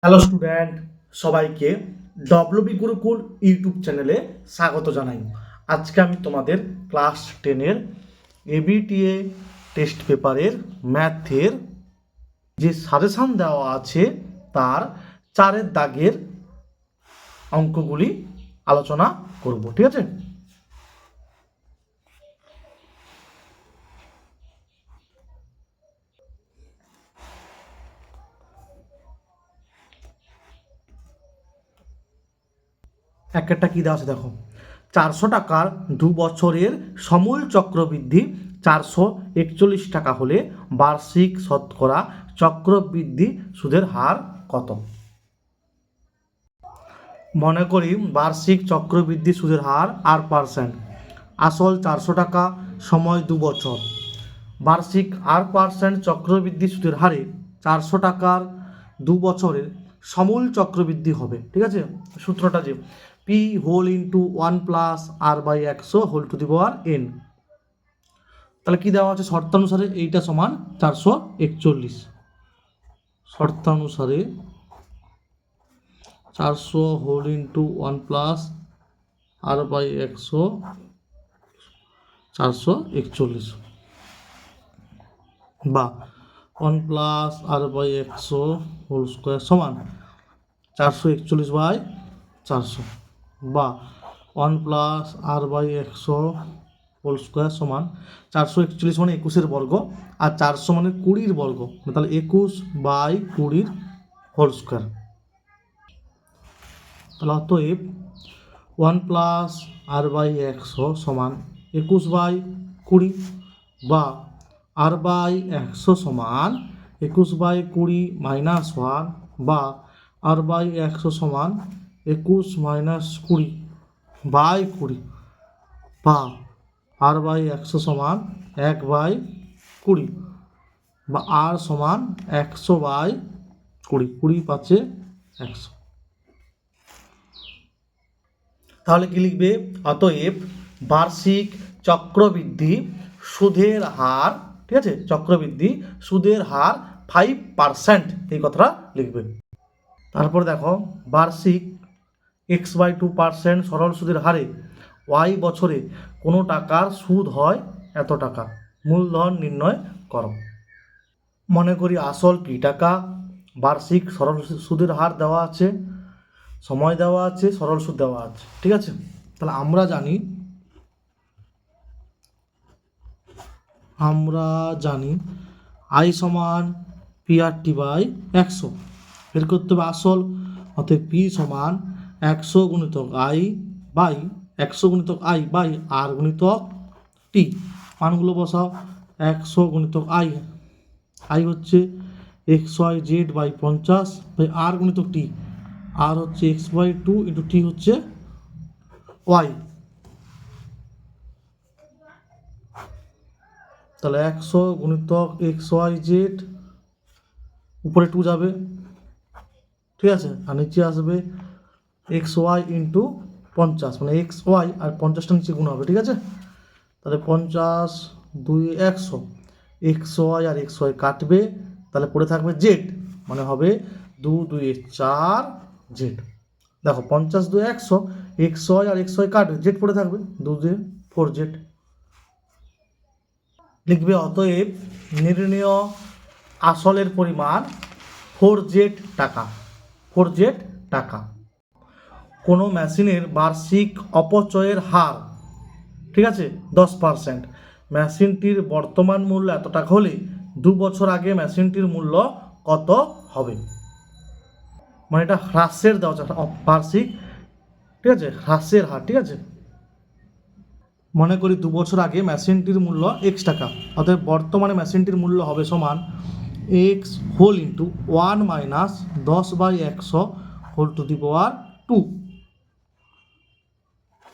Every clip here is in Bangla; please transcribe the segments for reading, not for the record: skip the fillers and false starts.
হ্যালো স্টুডেন্ট, সবাইকে ডব্লিউবি গুরুকুল ইউটিউব চ্যানেলে স্বাগত জানাই। আজকে আমি তোমাদের ক্লাস 10-এর এবিটিএ টেস্ট পেপারের ম্যাথের যে সাজেশন দেওয়া আছে তার 4-এর দাগের অঙ্কগুলি আলোচনা করব। ঠিক আছে, একটা কি দেওয়া আছে দেখো। 400 টাকার 2 বছরের সমূল চক্রবৃদ্ধি 441 টাকা হলে বার্ষিক শতকরা চক্রবৃদ্ধি সুদের হার কত? মনে করি বার্ষিক চক্রবৃদ্ধি সুদের হার 8%। আসল 400 টাকা, সময় 2 বছর। বার্ষিক 8% চক্রবৃদ্ধি সুদের হারে 400 টাকার 2 বছরের সমূল চক্রবৃদ্ধি হবে। ঠিক আছে, সূত্রটা যে P whole into 1 plus R by 100 whole to the power N. তাহলে কি দেওয়া আছে শর্তানুসারে? এইটা সমান 441। শর্তানুসারে 400 whole into 1 plus R by 100 441 বা 1 plus R by 100 whole square সমান 441 বাই 400 বা 1 plus R by 100 whole square সমান 441 মানে 21-এর বর্গ আর 400 মানে 20-এর বর্গ, তাহলে 21 বাই 20 হোল স্কোয়ার। তাহলে অতএব 1 প্লাস আর বাই 100 সমান 21 বাই 20 বা আর বাই 100 সমান 21 বাই 20 মাইনাস 1 বা আর বাই 100 সমান 21 মাইনাস 20 বাই 20 বা আর বাই 100 সমান 1 বাই 20 বা আর সমান 100 বাই 20, 20 পাচ্ছে 100। তাহলে কি লিখবে? অতএব বার্ষিক চক্রবৃদ্ধি সুদের হার, ঠিক আছে, চক্রবৃদ্ধি সুদের হার 5%, এই কথাটা লিখবে। তারপর দেখো বার্ষিক x/2% সরল সুদের হারে y বছরে কোনো টাকার সুদ হয় এত টাকা, মূলধন নির্ণয় করো। মনে করি আসল p টাকা, বার্ষিক সরল সুদের হার দেওয়া আছে, সময় দেওয়া আছে, সরল সুদ দেওয়া আছে। ঠিক আছে, তাহলে আমরা জানি আই সমান PRT বাই 100। বের করতে হবে আসল, অতএব পি সমান 100 গুণিতক আই বাই 100 গুণিতক আই বাই আর গুণিতক টি। মানগুলো বসাও। 100 গুণিতক আই, আই হচ্ছে XYZ বাই 50 বাই আর গুণিতক টি, আর হচ্ছে x/2 ইন্টু টি হচ্ছে ওয়াই। তাহলে 100 গুণিতক XYZ, উপরে 2 যাবে, ঠিক আছে, আর নিচে আসবে XY ইন্টু 50, মানে XY আর 50টা নিচে গুণ হবে। ঠিক আছে, তাহলে 50 2 100, XY আর XY কাটবে, তাহলে পড়ে থাকবে জেড, মানে হবে 2 2 4 জেড। দেখো 50 2 100, XY আর XY কাটবে, জেড পড়ে থাকবে, 2 2 4 জেড। লিখবে অতএব নির্ণেয় আসলের পরিমাণ 4Z টাকা, 4Z টাকা। কোনো মেশিনের বার্ষিক অপচয়ের হার, ঠিক আছে, 10%। মেশিনটির বর্তমান মূল্য এত টাকা হলে 2 বছর আগে মেশিনটির মূল্য কত হবে? মানে এটা হ্রাসের দেওয়া আছে, বার্ষিক, ঠিক আছে, হ্রাসের হার। ঠিক আছে, মনে করি 2 বছর আগে মেশিনটির মূল্য x টাকা, অতএব বর্তমানে মেশিনটির মূল্য হবে সমান x whole into 1 minus 10 by 100 whole to the power 2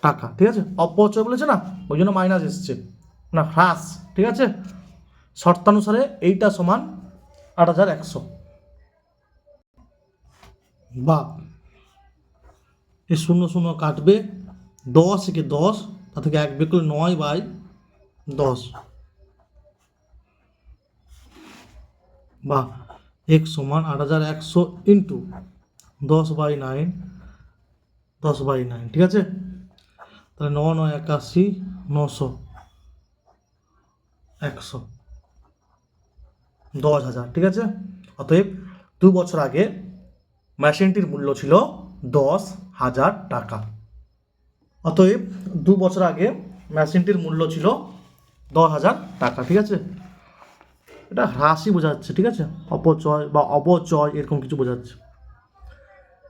টাকা। ঠিক আছে, অপচয় বলেছে না, ওই জন্য মাইনাস এসছে, না হ্রাস। ঠিক আছে, শর্তানুসারে এইটা সমান 8100 বা এই 0 0 কাটবে, 10 থেকে 10, তা থেকে 1 বের করলে 9 বাই 10 বা x সমান 8100 ইন্টু 10/9, 10/9, ঠিক আছে। তাহলে 9 9 81, 900, 100, 10,000, ঠিক আছে। অতএব 2 বছর আগে মেশিনটির মূল্য ছিল 10,000 টাকা। অতএব 2 বছর আগে মেশিনটির মূল্য ছিল 10,000 টাকা, ঠিক আছে। এটা হ্রাসই বোঝাচ্ছে, ঠিক আছে, অপচয় বা অপচয় এরকম কিছু বোঝাচ্ছে।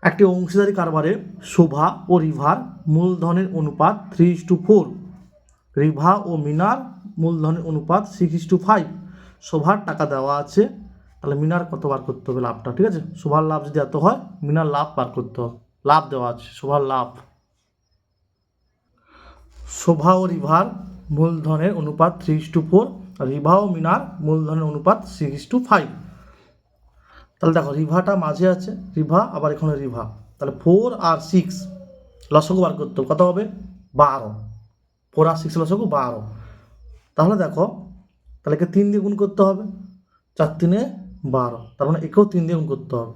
একটি অংশীদারি কারবারে শোভা ও রিভার মূলধনের অনুপাত 3:4, রিভা ও মিনার মূলধনের অনুপাত 6:5। শোভার টাকা দেওয়া আছে, তাহলে মিনার কত বার করতে হবে লাভটা, ঠিক আছে। শোভার লাভ যদি এত হয়, মিনার লাভ বার করতে হবে। লাভ দেওয়া আছে, শোভার লাভ। শোভা ও রিভার মূলধনের অনুপাত 3:4, রিভা ও মিনার মূলধনের অনুপাত 6:5। তাহলে দেখো রিভাটা মাঝে আছে, রিভা আবার এখানে রিভা, তাহলে 4 আর 6 লসগু বার করতে হবে। কত হবে? 12। 4 আর 6 লসগু 12। তাহলে দেখো, তাহলে একে 3 দিয়ে গুণ করতে হবে, 4 3 12, তার মানে একেও 3 দিয়ে গুণ করতে হবে।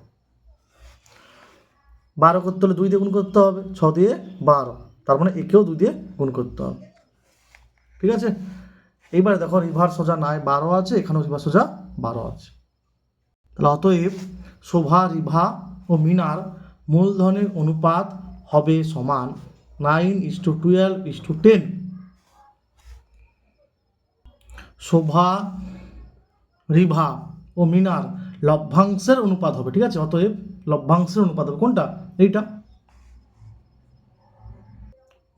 12 করতে হলে 2 দিয়ে গুণ করতে হবে, 6 দিয়ে 12, তার মানে একেও 2 দিয়ে গুণ করতে হবে, ঠিক আছে। এইবার দেখো রিভার সোজা নাই 12 আছে, এখানেও রিভার সোজা 12 আছে। তাহলে অতএব শোভা, রিভা ও মিনার মূলধনের অনুপাত হবে সমান 9:12:10। শোভা, রিভা ও মিনার লভ্যাংশের অনুপাত হবে, ঠিক আছে। অতএব লভ্যাংশের অনুপাত হবে কোনটা? এইটা।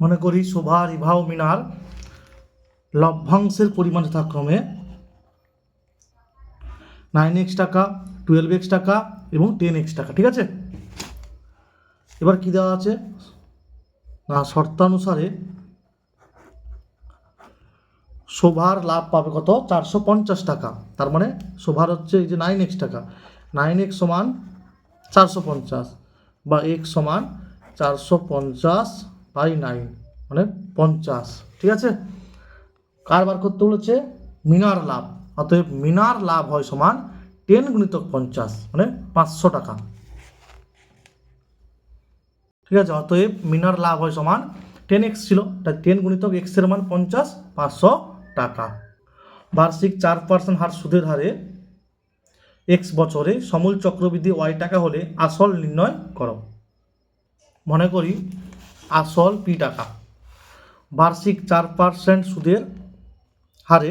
মনে করি শোভা, রিভা ও মিনার লভ্যাংশের পরিমাণ যথাক্রমে 9x টাকা, 12x টাকা এবং 10x টাকা, ঠিক আছে। এবার কি দেওয়া আছে না, শর্তানুসারে শোভার লাভ পাবে কত? 450 টাকা। তার মানে শোভার হচ্ছে এই যে 9x টাকা, 9x সমান 450 বা x সমান 450/9, মানে 50, ঠিক আছে। কার বার করতে বলেছে? মিনার লাভ। অতএব মিনার লাভ হয় সমান 10 গুণিতক 50, মানে 500 টাকা, ঠিক আছে। অতএব মিনার লাভ হয় সমান 10x ছিল, তাই 10 গুণিতক x এর মান 50, 500 টাকা। বার্ষিক 4% হার সুদের হারে x বছরে সমূল চক্রবৃদ্ধি y টাকা হলে আসল নির্ণয় করো। মনে করি আসল p টাকা, বার্ষিক 4% সুদের হারে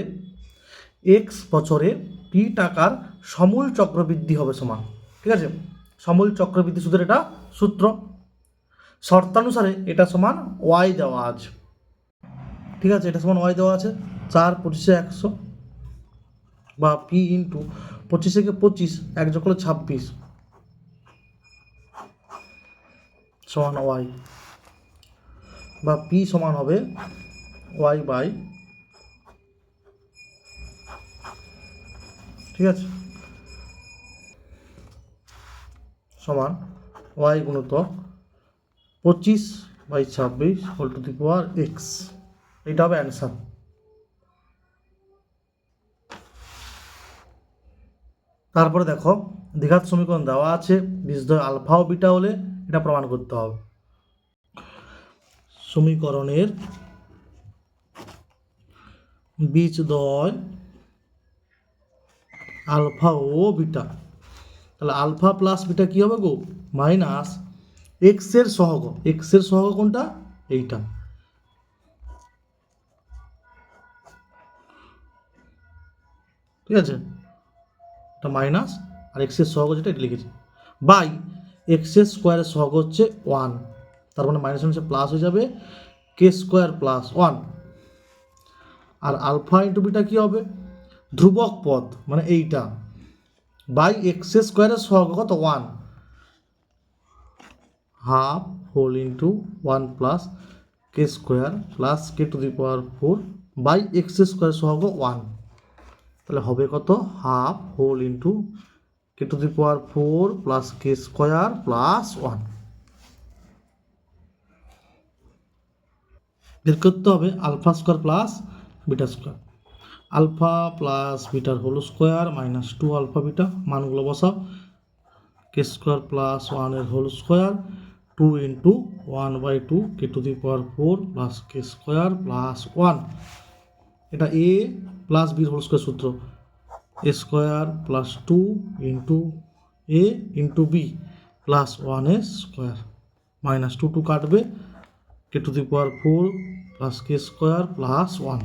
x বছরে p টাকার সমূল চক্রবৃদ্ধি হবে সমান, ঠিক আছে। সমূল চক্রবৃদ্ধি সুদের এটা সূত্র। শর্তানুসারে এটা সমান y দেওয়া আছে, ঠিক আছে। এটা সমান y দেওয়া আছে, 4 25 100 বা p ইন্টু 25 থেকে 25 1 যোগ করলে 26 সমান y, বা p সমান হবে y বাই, ঠিক আছে, সমান y গুণিতক 25/26 whole to the power x। এইটা হবে অ্যান্সার। তারপরে দেখো দ্বিঘাত সমীকরণ দেওয়া আছে, বীজদ্বয় আলফা ও বিটা হলে এটা প্রমাণ করতে হবে। সমীকরণের বীজদ্বয় আলফা ও বিটা, তাহলে আলফা প্লাস বিটা কি হবে গো? মাইনাস এক্স এর সহগ। এক্স এর সহগ কোনটা? এইটা, ঠিক আছে। এটা মাইনাস আর এক্স এর সহগ যেটা এটা লিখেছি, বাই এক্স এর স্কোয়ারের সহগ হচ্ছে 1, তার মানে মাইনাস মাইনাসে প্লাস হয়ে যাবে, কে স্কোয়ার প্লাস 1। আর আলফা ইন্টু বিটা কি হবে? ধ্রুবক পদ, মানে এইটা, বাই এক্স স্কোয়ারের সহগ কত? 1, half whole into 1 plus K square plus K to the power 4 by X square সহগ 1, তাহলে হবে কত? Half whole into K to the power 4 plus K square plus 1। বের করতে হবে alpha square plus beta square. Alpha plus বিটার whole square minus 2 alpha beta, মানগুলো বসাও, কে স্কোয়ার প্লাস ওয়ানের whole square 2 into 1/2 K to the power 4 plus K square plus 1। এটা এ প্লাস বির হোল স্কোয়ার সূত্র, A square plus 2 into A into B plus 1 square minus 2 কাটবে, K to the power 4 plus K square plus 1।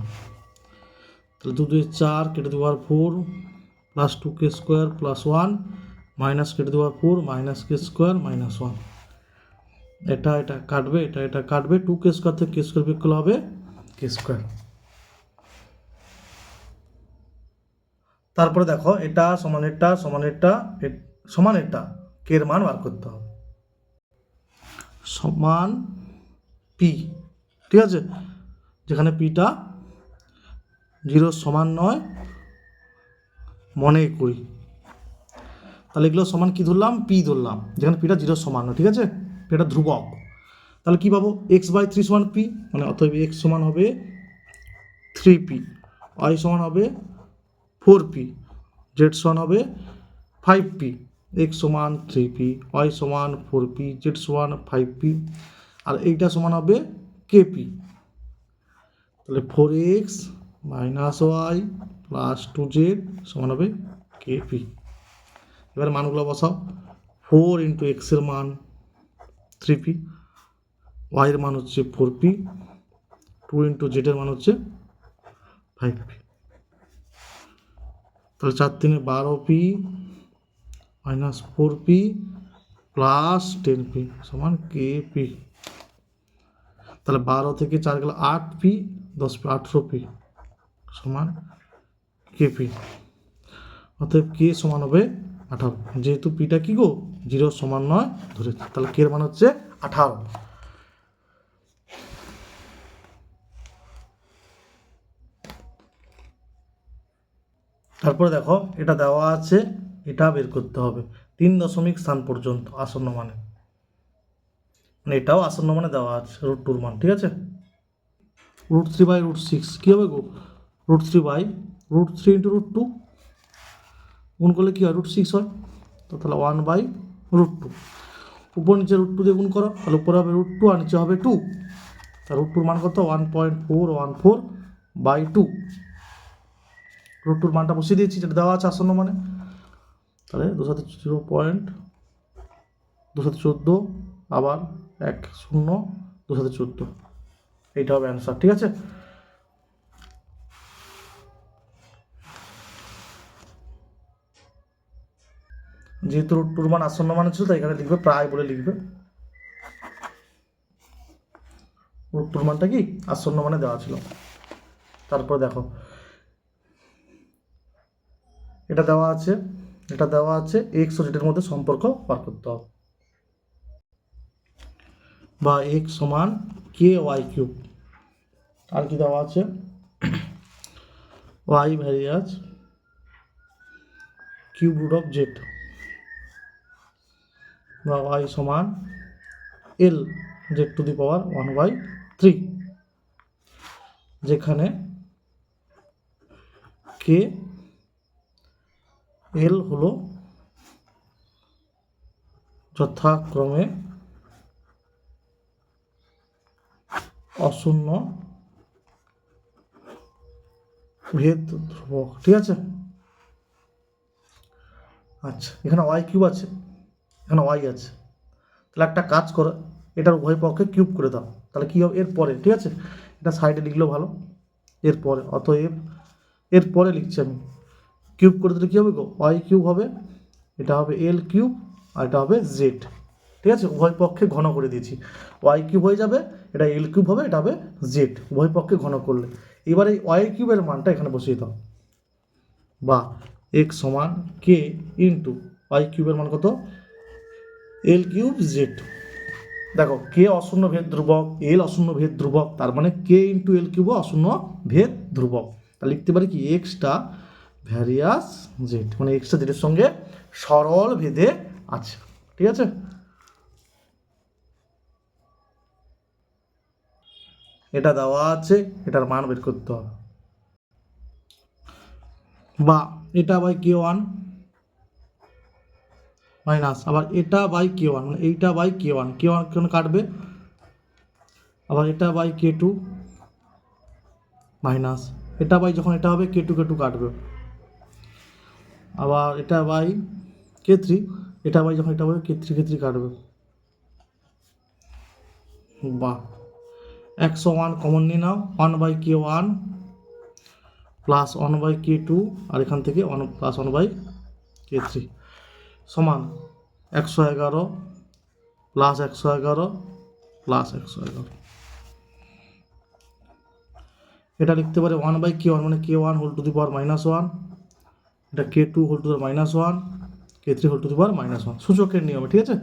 তাহলে 2 2 4 K to the power 4 plus 2 K square plus 1 minus K to the power 4 minus K square minus 1। এটা কাটবে, এটা কাটবে, 2 কে স্কোয়ার থেকে কে স্কোয়ার বিয়োগ করলে হবে কে স্কোয়ার। তারপরে দেখো এটা সমান এটা সমান এটা সমান এটা, কে এর মান বার করতে হবে। সমান পি, ঠিক আছে, যেখানে পিটা 0 সমান নয় মনে করি, তাহলে এগুলো সমান কি ধরলাম, পি ধরলাম, যেখানে পিটা 0 সমান নয়, ঠিক আছে, এটা ধ্রুবক। তাহলে কি পাবো, x/3 সমান পি, মানে অতএব x সমান হবে 3p, y সমান হবে 4p, z সমান হবে 5p, x সমান 3p, y সমান 4p, z সমান 5p, আর এইটা সমান হবে kp। তাহলে 4x minus Y plus 2z সমান হবে kp। এবার মানগুলো বসাও, 4 ইন্টু এক্স এর মান 3p, y এর মান হচ্ছে 4p, 2 ইন্টু জেড এর মান হচ্ছে 5p। তাহলে 4 3 12p minus 4p plus 10p সমান kp। তাহলে 12 থেকে 4 গেলে 8p, 10p 18p সমান kp। অতএব কে সমান হবে 18, যেহেতু পিটা কি গো 0 সমান নয় ধরেছি, তাহলে কে এর মান হচ্ছে 18। তারপরে দেখো এটা দেওয়া আছে, এটা বের করতে হবে 3 দশমিক স্থান পর্যন্ত আসন্ন মানে এটাও আসন্ন মানে দেওয়া আছে √2 মান, ঠিক আছে। √3/√6 কী হবে গো, √3/√3 ইন্টু √2 গুণ করলে কী হয় √6 হয়, তো তাহলে 1/√2, উপর নিচে √2 দিয়ে গুণ করো, তাহলে উপরে হবে √2 আর নিচে হবে 2, তা √2 মান কত 1.414/2, √2 মানটা বসিয়ে দিয়েছি যেটা দেওয়া আছে আসন্ন মানে, তাহলে 214 আবার 1 0 214, এইটা হবে অ্যান্সার, ঠিক আছে। যেহেতু √2 মান আসন্ন মানে ছিল তাই এখানে লিখবে প্রায় বলে লিখবে, √2 মানটা কি আসন্ন মানে দেওয়া ছিল। তারপর দেখো এটা দেওয়া আছে x ও z এর মধ্যে সম্পর্ক বার করতে হবে, বা x সমান ky3, আর কি দেওয়া আছে y varies cube root of z, বা y সমান l z to the power 1/3, যেখানে k l হলো যথাক্রমে অশূন্য ভেদ ধ্রুবক, ঠিক আছে। আচ্ছা এখানে y3 আছে, এখানে y আছে, তাহলে একটা কাজ করো, এটার উভয় পক্ষে কিউব করে দাও, তাহলে কী হবে এরপরে, ঠিক আছে, এটা সাইডে লিখলেও ভালো, এরপরে, অতএব এরপরে লিখছি আমি, কিউব করে দিলে কী হবে গো y3 হবে, এটা হবে l3 আর এটা হবে z, ঠিক আছে, উভয় পক্ষে ঘন করে দিয়েছি, y3 হয়ে যাবে, এটা l3 হবে, এটা হবে z, উভয় পক্ষে ঘন করলে এবার এই y3 এর মানটা এখানে বসিয়ে দাও, বা x সমান k ইন্টু y3 এর মান কত l3 z। দেখো কে অশূন্য ভেদ ধ্রুবক, এল অশূন্য ভেদ ধ্রুবক, তার মানে কে ইন্টু l3 অশূন্য ভেদ ধ্রুবক, তা লিখতে পারি কি এক্সটা ভ্যারিয়াস জেড, মানে এক্সটা জেডের সঙ্গে সরল ভেদে আছে, ঠিক আছে। এটা দেওয়া আছে, এটার মান বের করতে হবে, বা এটা বাই k1 মাইনাস, আবার এটা বাই কে ওয়ান, মানে এইটা by K one, K one কেন কাটবে, আবার এটা বাই কে টু মাইনাস, এটা বাই যখন এটা হবে কে টু কাটবে, আবার এটা বাই কে থ্রি, এটা বাই যখন এটা হবে কে থ্রি কাটবে। বাহ, 101 কমন নিয়ে নাও, 1/k1 প্লাস 1/k2, আর এখান থেকে 1 প্লাস 1/k3 সমান 111 প্লাস 111 প্লাস 111। এটা লিখতে পারে 1/k1 মানে k1 whole to the power -1, এটা k2 whole to the power -1, k3 whole to the power -1, সূচকের নিয়মে, ঠিক আছে।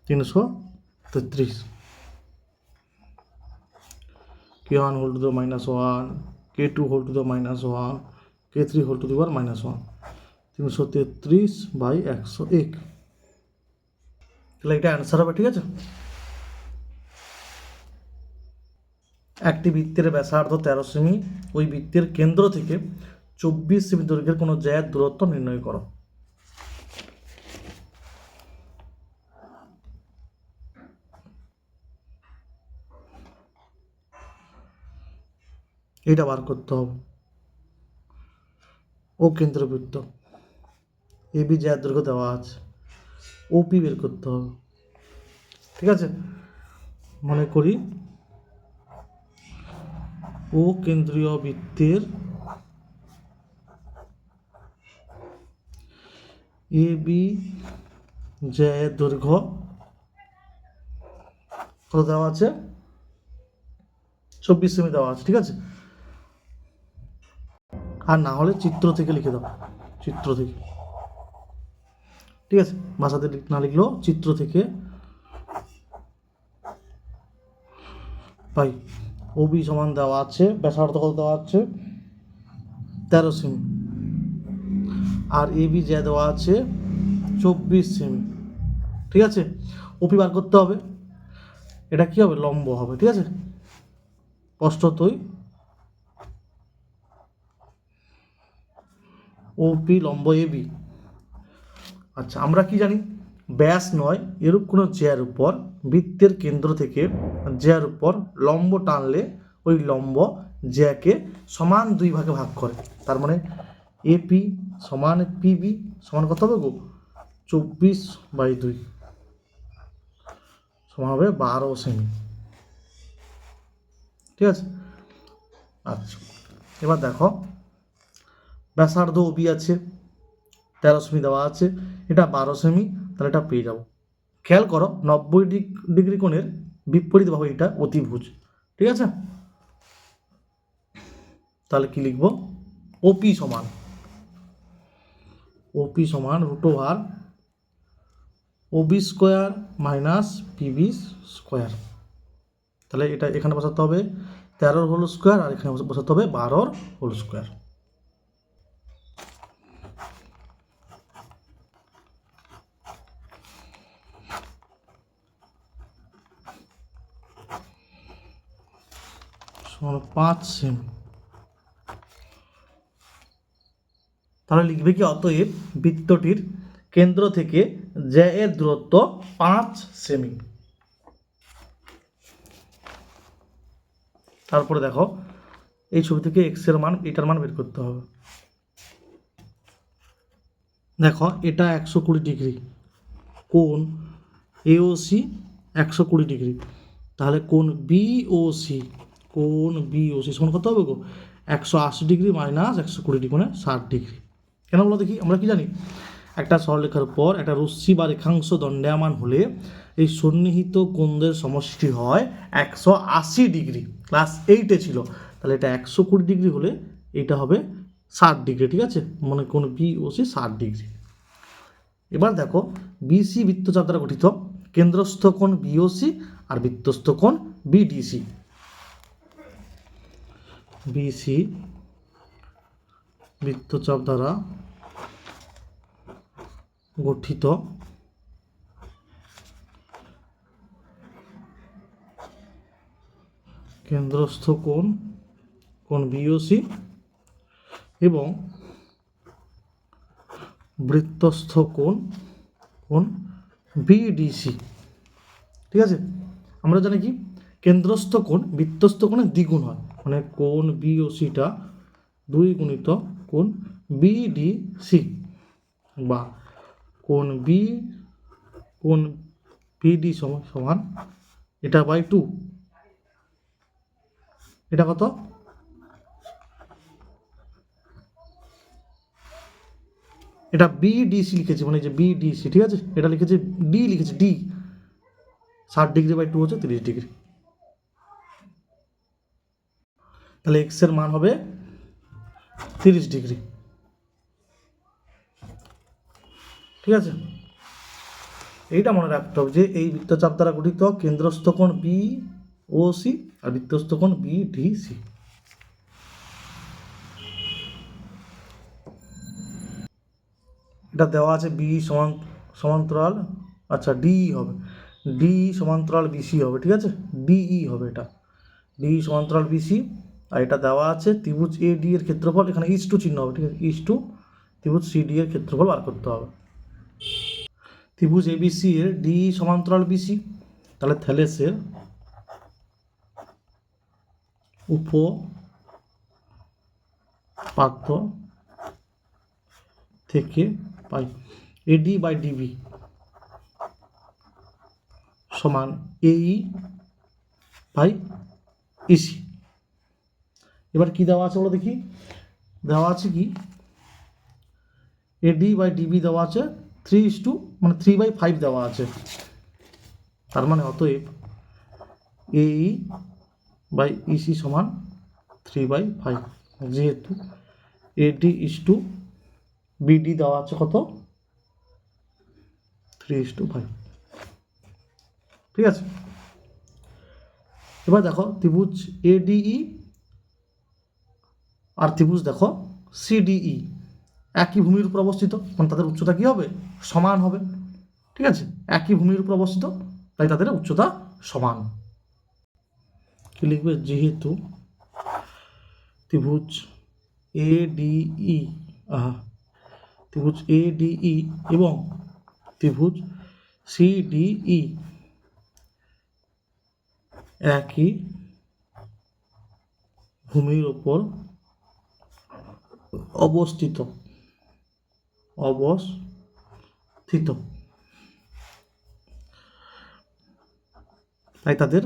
333, k1 whole to the -1, k2 whole to the -1, k3 whole to the power -1, 333/101, তাহলে এটা অ্যান্সার হবে, ঠিক আছে। একটি বৃত্তের ব্যাসার্ধ 13 সেমি, ওই বৃত্তের কেন্দ্র থেকে 24 সেমি দৈর্ঘ্যের কোনো জ্যায়ের দূরত্ব নির্ণয় করো। এটা বার করতে হবে। ও কেন্দ্রবৃত্ত, এবি জ্যায়ের দৈর্ঘ্য দেওয়া আছে, ওপি বের করতে হবে, ঠিক আছে। মনে করি ও কেন্দ্রীয় বৃত্তের এবি জ্যায়ের দৈর্ঘ্য কত দেওয়া আছে, 24 সেমি দেওয়া আছে, ঠিক আছে। আর না হলে চিত্র থেকে লিখে দাও, চিত্র থেকে, ঠিক আছে। ভাষাতে না লিখলেও চিত্র থেকে পাই। ওবি সমান দেওয়া আছে, ব্যাসার্ধ কত দেওয়া আছে 13 সেমি, আর এবি যা দেওয়া আছে 24 সেমি, ঠিক আছে। ওপি বার করতে হবে, এটা কি হবে, লম্ব হবে, ঠিক আছে। স্পষ্টতই ওপি লম্ব এবি। আচ্ছা, আমরা কি জানি, ব্যাস নয় এরূপ কোনো জ্যার উপর বৃত্তের কেন্দ্র থেকে জ্যার উপর লম্ব টানলে ওই লম্ব জ্যাকে সমান 2 ভাগে ভাগ করে। তার মানে এপি সমান পিবি সমান কত হবে গো, 24/2 সমান হবে 12 সেমি, ঠিক আছে। আচ্ছা, এবার দেখো ব্যাসার্ধ ওবি আছে 13 সেমি দেওয়া আছে, এটা 12 সেমি, তাহলে এটা পেয়ে যাবো। খেয়াল করো 90 ডিগ্রি কোণের বিপরীত বাহু এটা অতিভুজ, ঠিক আছে। তাহলে কি লিখবো, ওপি সমান √over Obi square minus PB square. তাহলে এটা এখানে বসাতে হবে 13 হোল স্কোয়ার, আর এখানে বসাতে হবে 12 হোল স্কোয়ার। সমান 5 সেমি। তাহলে লিখবে কি, অতএব বৃত্তটির কেন্দ্র থেকে জ্যা এর দূরত্ব 5 সেমি। তারপরে দেখো এই ছবি থেকে এক্স এর মান, এটার মান বের করতে হবে। দেখো এটা 120 ডিগ্রি, কোণ এওসি 120 ডিগ্রি, তাহলে কোণ বিওসি সমান কত হবে গো, 180 ডিগ্রি মাইনাস 120 ডিগ্রি মানে 60 ডিগ্রি। কেন বলো দেখি, আমরা কি জানি, একটা সরলরেখার উপর একটা রশ্মি বা রেখাংশ দণ্ডায়মান হলে এই সন্নিহিত কোণদের সমষ্টি হয় 180 ডিগ্রি, ক্লাস 8-এ ছিল। তাহলে এটা 120 ডিগ্রি হলে এটা হবে 60 ডিগ্রি, ঠিক আছে। মানে কোণ বিওসি 60 ডিগ্রি। এবার দেখো বিসি বৃত্তচাপ দ্বারা গঠিত, কেন্দ্রস্থ কোণ বিওসি আর বৃত্তস্থ কোণ বিডিসি। বিসি বৃত্তচাপ দ্বারা গঠিত কেন্দ্রস্থ কোণ বিওসি এবং বৃত্তস্থ কোণ বিডিসি। ঠিক আছে, আমরা জানি কি কেন্দ্রস্থ কোণ বৃত্তস্থ কোণের দ্বিগুণ হয়, মানে কোণ বিওসিটা 2 গুণিত কোণ বিডিসি, বা কোণ বিডি সমান এটা বাই 2, এটা কত, এটা বিডিসি লিখেছি, মানে যে বিডিসি, ঠিক আছে, এটা লিখেছি ডি, লিখেছি ডি, 60 ডিগ্রি বাই 2 হচ্ছে 30 ডিগ্রি। তাহলে এক্স এর মান হবে 30 ডিগ্রি। ঠিক আছে, এইটা মনে রাখতে হবে যে এই বৃত্তচাপ দ্বারা গঠিত কেন্দ্রস্থ কোণ বি ও সি আর বৃত্তস্থ কোণ বিডিসি। এটা দেওয়া আছে বি সমান্তরাল, আচ্ছা ডি হবে, ডি সমান্তরাল বিসি হবে, ঠিক আছে, ডিই হবে, এটা ডি সমান্তরাল বিসি। আর এটা দেওয়া আছে ত্রিভুজ এ ডি এর ক্ষেত্রফল, এখানে ইস টু চিহ্ন হবে, ঠিক আছে, ইস টু ত্রিভুজ সি ডি এর ক্ষেত্রফল বার করতে হবে। ত্রিভুজ এবিসি এর ডি সমান্তরাল বিসি, তাহলে থ্যালেসের উপপাদ্য থেকে পাই এডি বাই ডিবি সমান এই বাই ইসি। এবার কি দেওয়া আছে বলো দেখি, দেওয়া আছে কি এডি বাই ডিবি দেওয়া আছে 3:, মানে 3/5 দেওয়া আছে, তার মানে অতএব এই বাই ইসি সমান 3/5, যেহেতু এডি ইস টু বিডি দেওয়া আছে কত 3:5। ঠিক আছে, এবার দেখো ত্রিভুজ এডিই আর ত্রিভুজ দেখো সিডিই একই ভূমির উপর অবস্থিত, মানে তাদের উচ্চতা কি হবে, সমান হবে। ঠিক আছে, একই ভূমির উপর অবস্থিত, তাই তাদের উচ্চতা সমান। কি লিখবে, যেহেতু ত্রিভুজ এডিই ত্রিভুজ এডিই এবং ত্রিভুজ সিডিই একই ভূমির উপর অবস্থিত তাই তাদের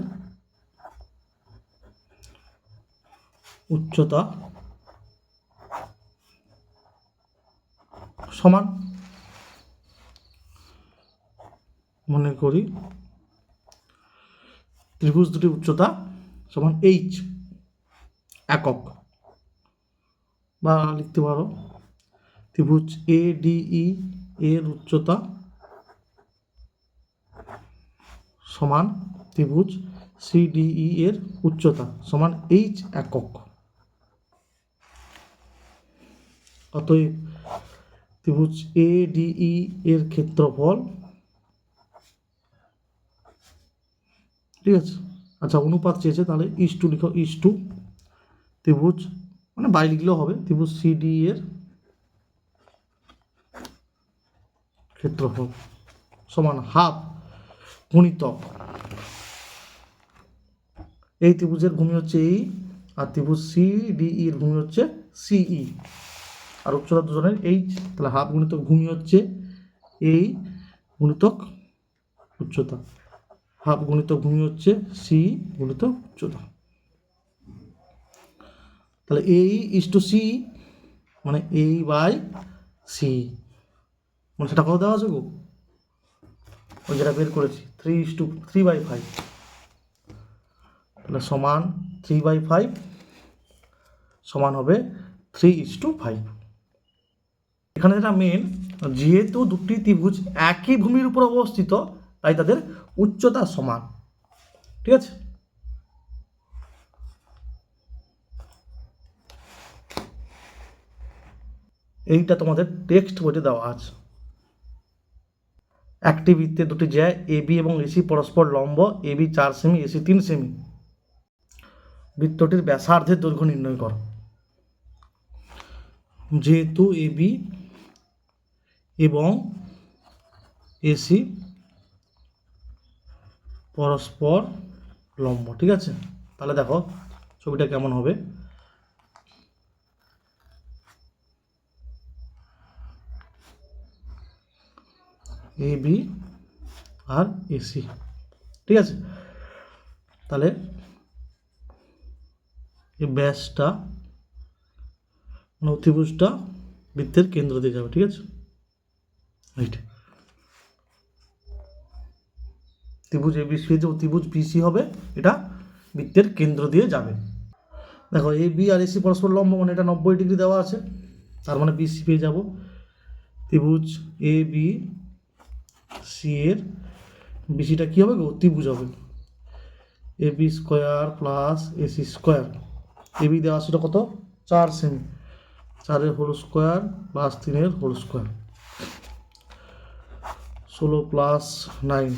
উচ্চতা সমান। মনে করি ত্রিভুজ দুটি উচ্চতা সমান এইচ একক, বা লিখতে পারো ত্রিভুজ এডিই এর উচ্চতা সমান ত্রিভুজ সিডিই এর উচ্চতা সমান এইচ একক। অতএব ত্রিভুজ এডিই এর ক্ষেত্রফল, ঠিক আছে, আচ্ছা অনুপাত চেয়েছে, তাহলে ইস টু লিখো, ইস টু ত্রিভুজ, মানে বাই লিখলেও হবে, ত্রিভুজ সিডি এর ক্ষেত্রফল সমান হাফ গুণিতক এই ত্রিভুজের ভূমি হচ্ছে এই, আর ত্রিভুজ সিডিই এর ভূমি হচ্ছে সিই, আর উচ্চতা দুজনের এইচ, তাহলে হাফ গুণিতক ভূমি হচ্ছে এই গুণিতক উচ্চতা, হাফ গুণিতক ভূমি হচ্ছে সি গুণিতক উচ্চতা। তাহলে এই ইস টু সি, মানে এই বাই সি, মানে সেটা কত দেওয়া আছে গো, ওই যেটা বের করেছি 3:3/5, তাহলে সমান 3/5 সমান হবে 3:5। এখানে যেটা মেন, যেহেতু দুটি ত্রিভুজ একই ভূমির উপর অবস্থিত তাই তাদের উচ্চতা সমান। ঠিক আছে, এইটা তোমাদের টেক্সট বইতে দেওয়া আছে। একটি বৃত্তে দুটি জ্যা এবি এবং এসি পরস্পর লম্ব, এবি 4 সেমি, এসি 3 সেমি। বৃত্তটির ব্যাসার্ধের দৈর্ঘ্য নির্ণয় করো। যেহেতু এবি এবং এসি পরস্পর লম্ব। ঠিক আছে, তাহলে দেখো ছবিটা কেমন হবে। A B R AC. ঠিক আছে, তাহলে এই ব্যাসটা মানে অতিভুজটা বৃত্তের কেন্দ্র দিয়ে যাবে। ঠিক আছে, এইটা ত্রিভুজ এবিসি যে অতিভুজ বিসি হবে, এটা বৃত্তের কেন্দ্র দিয়ে যাবে। দেখো এ বি আর এসি পরস্পর লম্ব, মানে এটা 90 ডিগ্রি দেওয়া আছে, তার মানে বিসি পেয়ে যাব। ত্রিভুজ এ বি সি এর বিসিটা কী হবে, অতিভুজ হবে। A B square plus AC square. A B দেওয়া সেটা কত, 4 সেমি, 4-এর হোল স্কোয়ার প্লাস 3-এর হোল স্কোয়ার, 16 প্লাস 9,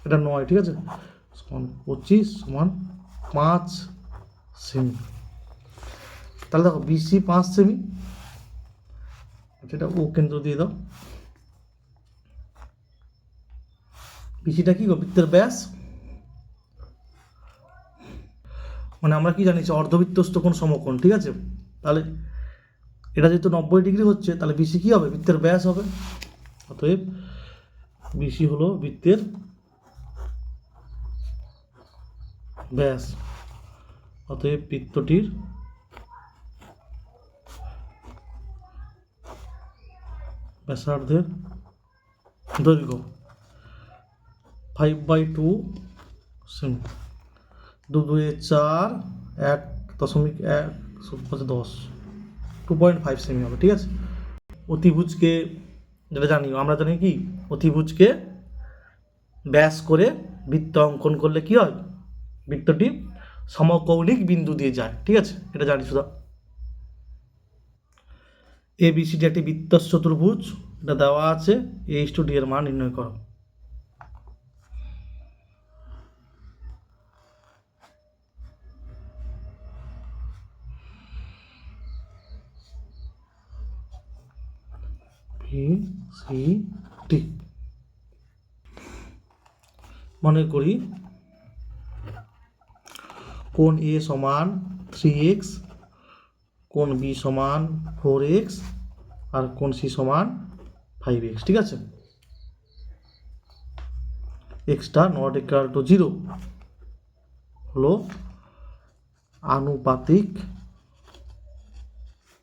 এটা 9। ঠিক আছে, 25 সমান 5 সেমি। তাহলে দেখো বিসি 5 সেমি, এটা ও কেন্দ্র দিয়ে দাও। বিসিটা কি বৃত্তের ব্যাস, মানে আমরা কি জানি যে অর্ধবৃত্তস্থ কোণ সমকোণ। ঠিক আছে, তাহলে এটা যেহেতু 90 ডিগ্রি হচ্ছে, তাহলে বিসি কি হবে, বৃত্তের ব্যাস হবে। অতএব বিসি হলো বৃত্তের ব্যাস। অতএব বৃত্তটির ব্যাসার্ধের দৈর্ঘ্য 5/2 সেমি। 2×2=4, 1.1 2.5 সেমি হবে। ঠিক আছে, অতিভুজকে যেটা জানি আমরা জানি কি, অতিভুজকে ব্যাস করে বৃত্ত অঙ্কন করলে কি হয়, বৃত্তটি সমকৌণিক বিন্দু দিয়ে যায়। ঠিক আছে, এটা জানি শুধু। এ বি সি ডি একটি বৃত্তস্থ চতুর্ভুজ, এটা দেওয়া আছে। a/d এর মান নির্ণয় করো। ABCD মনে করি কোণ A সমান 3x, কোণ B সমান 4x, আর কোণ C সমান 5x। ঠিক আছে, এক্সটা নট ইকুয়াল টু 0 হলো আনুপাতিক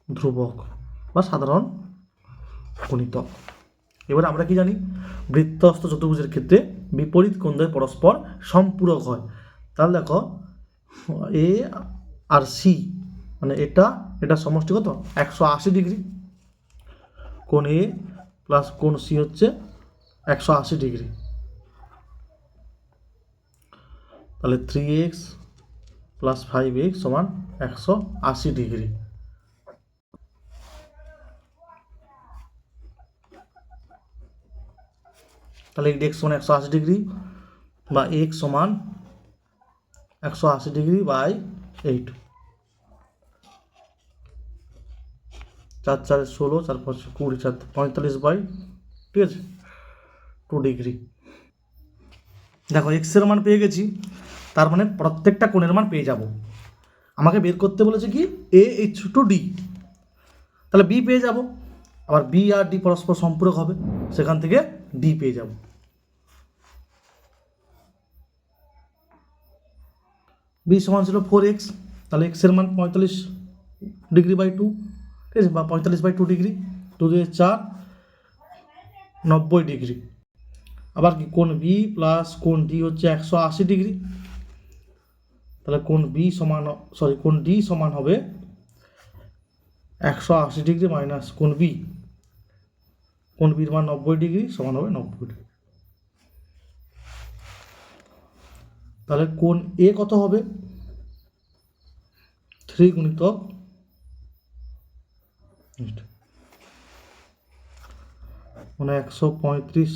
ধ্রুবক বা সাধারণ গুণিতক। এবার আমরা কি জানি, বৃত্তস্থ চতুর্ভুজের ক্ষেত্রে বিপরীত কোণদ্বয় পরস্পর সম্পূরক হয়। তাহলে দেখো এ আর সি, মানে এটা সমষ্টি কত, 180 ডিগ্রি। কোণ এ প্লাস কোণ সি হচ্ছে 180 ডিগ্রি। তাহলে 3x প্লাস 5x সমান 180 ডিগ্রি। তাহলে এক্স সমান 180 ডিগ্রি বা এক্স সমান 180 ডিগ্রি বাই 8, 4×4 16, 4×5 20, 45/, ঠিক আছে, 2 ডিগ্রি। দেখো এক্সের মান পেয়ে গেছি, তার মানে প্রত্যেকটা কোণের মান পেয়ে যাব। আমাকে বের করতে বলেছে কি AH2D, তাহলে বি পেয়ে যাব। আবার বি আর ডি পরস্পর সম্পূরক হবে, সেখান থেকে ডি পেয়ে যাব। বি সমান ছিল 4x, তাহলে এক্সের মান 45 ডিগ্রি/2, ঠিক আছে, বা 45/2 ডিগ্রি, 2×4 90 ডিগ্রি। আবার কি কোণ বি প্লাস কোণ ডি হচ্ছে 180 ডিগ্রি, তাহলে কোণ ডি সমান হবে 180 ডিগ্রি মাইনাস কোণ বি। কোণ বির মান 90 ডিগ্রি সমান হবে 90 ডিগ্রি। তাহলে কোণ এ কত হবে, 3 গুণিতক মানে 135,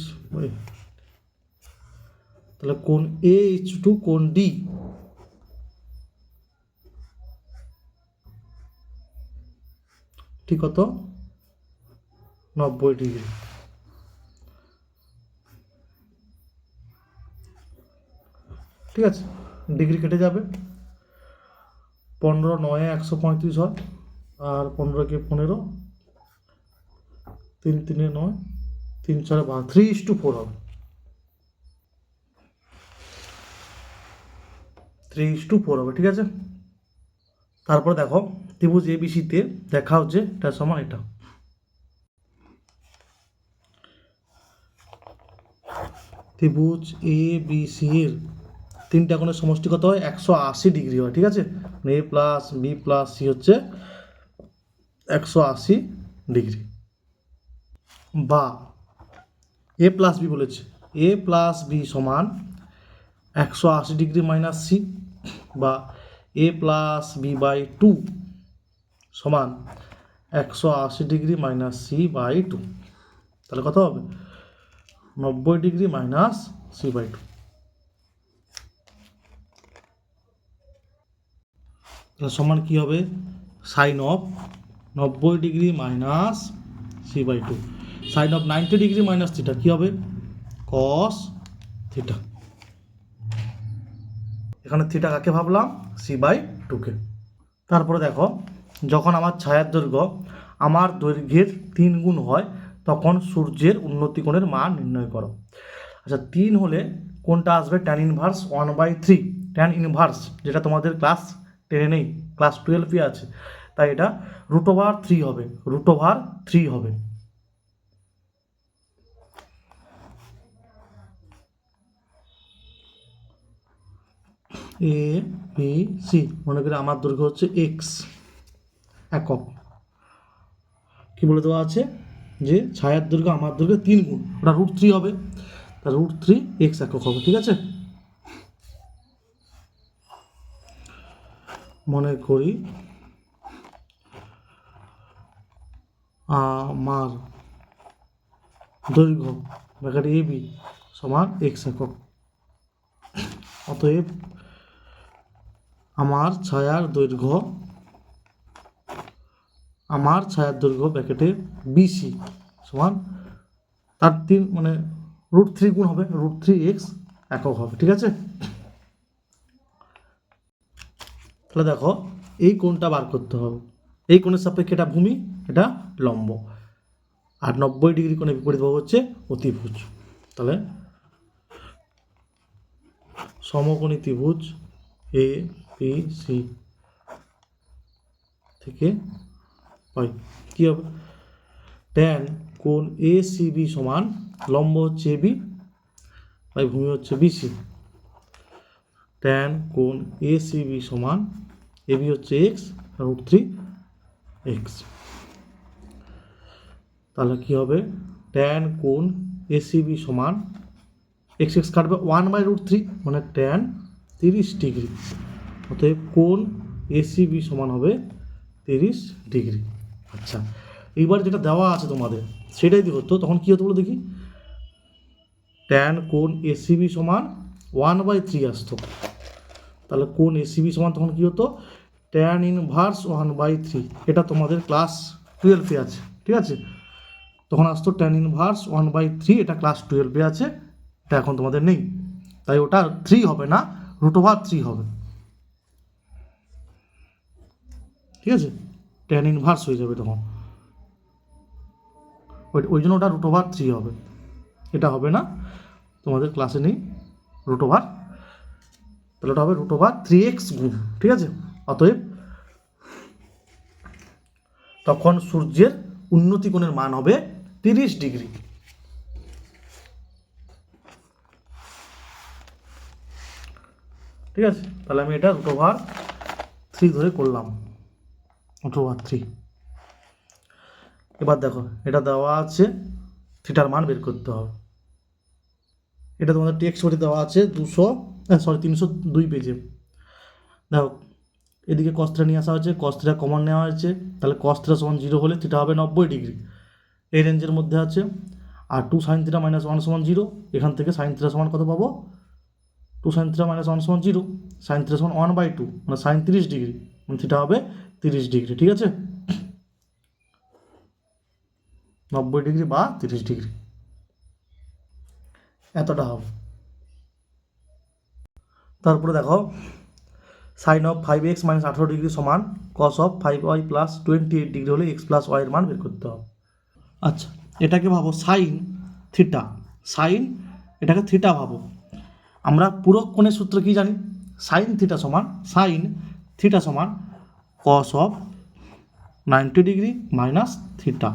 তাহলে কোণ AH2 কোণ ডি ঠিক কত, 90 ডিগ্রি। ঠিক আছে, ডিগ্রি কেটে যাবে, 15 9 135 হয়, আর 15 কে 15, 3 3 9, 3 4 12, 3:4 হবে, 3:4 হবে। ঠিক আছে, তারপরে দেখো ত্রিভুজ এবিসিতে দেখা হচ্ছে এটা সমান এটা। ত্রিভুজ এ বি সি এর তিনটা কোণের সমষ্টি কত হয়? 180 ডিগ্রি হয়। ঠিক আছে, এ প্লাস বি প্লাস সি হচ্ছে 180 ডিগ্রি, বা এ প্লাস বি বলেছে, এ প্লাস বি সমান 180 ডিগ্রি মাইনাস সি, বা এ প্লাস বি বাই 2 সমান 180 ডিগ্রি মাইনাস সি বাই 2। তাহলে কত হবে? 90 ডিগ্রি মাইনাস সি বাই 2। তাহলে সমান কী হবে? Sine of 90 degree minus C by 2, sine of 90 degree minus theta কী হবে? Cos theta. এখানে থিটা কাকে ভাবলাম? সি বাই 2কে। তারপরে দেখো, যখন আমার ছায়ার দৈর্ঘ্য আমার দৈর্ঘ্যের 3 গুণ হয় তখন সূর্যের উন্নতি কোণের মান নির্ণয় করো। আচ্ছা, 3 হলে কোনটা আসবে? Tan inverse 1/3। ট্যান ইনভার্স যেটা তোমাদের ক্লাস 10-এ নেই, ক্লাস 12-এ আছে, তাই এটা √3 হবে, √3 হবে। এ বি সি, মনে করি আমার দৈর্ঘ্য হচ্ছে এক্স একক, কি বলে দেওয়া আছে যে ছায়ার দৈর্ঘ্য আমার দৈর্ঘ্য 3 গুণ, ওটা √3 হবে, তা √3 এক্স একক হবে। ঠিক আছে, মনে করি আমার দৈর্ঘ্য ব্র্যাকেট এ বি সমান এক্স একক, অতএব আমার ছায়ার দৈর্ঘ্য ব্র্যাকেটে বিসি সমান তার 3 মানে √3 গুণ হবে, √3 এক্স একক হবে। ঠিক আছে, তাহলে দেখো এই কোণটা বার করতে হবে, এই কোণের সাপেক্ষে এটা ভূমি, এটা লম্ব, আর 90 ডিগ্রি কোণের বিপরীত বাহু হচ্ছে অতিভুজ। তাহলে সমকোণী ত্রিভুজ এ বি সি থেকে পাই কী হবে? ট্যান কোণ এ সি বি সমান লম্ব হচ্ছে এ বি বাই ভূমি হচ্ছে বিসি, ট্যান কোণ এ সি বি সমান এ বি হচ্ছে এক্স, √3 এক্স। তাহলে কী হবে? ট্যান কোণ এ সি বি সমান এক্স এক্স কাটবে 1/√3, মানে ট্যান 30 ডিগ্রি, অতএব কোণ এসিবি সমান হবে 30 ডিগ্রি। আচ্ছা, এইবার যেটা দেওয়া আছে তোমাদের সেটাই যদি হতো তখন কী হতো বলো দেখি? ট্যান কোণ এসিবি সমান 1/3 আসতো, তাহলে কোণ এসিবি সমান তখন কী হতো? Tan inverse 1/3। এটা তোমাদের ক্লাস 12-এ আছে। ঠিক আছে, তখন আসতো ট্যান ইনভার্স 1/3, এটা ক্লাস 12-এ আছে, এটা এখন তোমাদের নেই, তাই ওটা 3 হবে না, √3 হবে। ঠিক আছে, ট্যান ইনভার্স হয়ে যাবে তখন, ওই জন্য ওটা √3 হবে, এটা হবে না, তোমাদের ক্লাসে নেই √, তাহলে ওটা হবে √3x গুণ। ঠিক আছে, অতএব তখন সূর্যের উন্নতি কোণের মান হবে 30 ডিগ্রি। ঠিক আছে, তাহলে আমি এটা √3 ধরে করলাম, √3। এবার দেখো এটা দেওয়া আছে, থিটার মান বের করতে হবে। এটা তোমাদের টেক্সট বইতে দেওয়া আছে 302 পেজে। দেখো এদিকে cos θ নিয়ে আসা হয়েছে, cos θ কমন নেওয়া হয়েছে, তাহলে cos θ সমান 0 হলে থিটা হবে 90 ডিগ্রি, এই রেঞ্জের মধ্যে আছে। আর 2 sin θ - 1 সমান 0, এখান থেকে sin θ সমান কত পাবো? 2 sin θ - 1 সমান 0, sin θ সমান 1/2, মানে sin 30 ডিগ্রি, মানে থিটা হবে 30 ডিগ্রি। ঠিক আছে, 90 ডিগ্রি বা 30 ডিগ্রি, এতটা হবে। তারপরে দেখো sign of 5x minus 18 degree সমান cos of 5y plus 28 degree হলে x প্লাস ওয়াই এর মান বের করতে হবে। আচ্ছা, এটাকে ভাবো সাইন থিটা, সাইন এটাকে থিটা ভাবো। আমরা পুরো কোণের সূত্র কি জানি? সাইন থিটা সমান cos of 90 degree minus theta.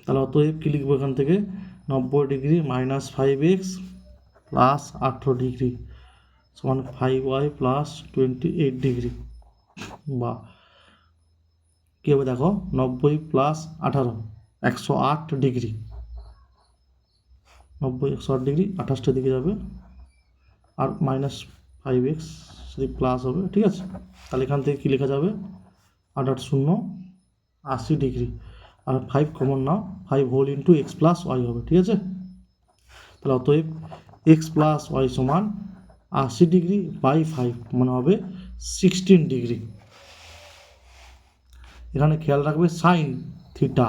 তাহলে অতএব কি লিখবো এখান থেকে? 90 degree minus 5x plus 18 degree সমান 5y প্লাস 28 ডিগ্রি। বা কী হবে দেখো, 90 প্লাস 18 108 ডিগ্রি, 90 108 ডিগ্রি 28টা দিকে যাবে, আর মাইনাস 5x যদি প্লাস হবে, ঠিক আছে? তাহলে এখান থেকে কী লেখা যাবে? 8 শূন্য 80 ডিগ্রি, আর 5 কমন নাও, 5 whole into X plus Y হবে, ঠিক আছে? তাহলে অতএব এক্স প্লাস ওয়াই সমান 80 ডিগ্রি বাই 5 মানে হবে 16 ডিগ্রি। এখানে খেয়াল রাখবে sine theta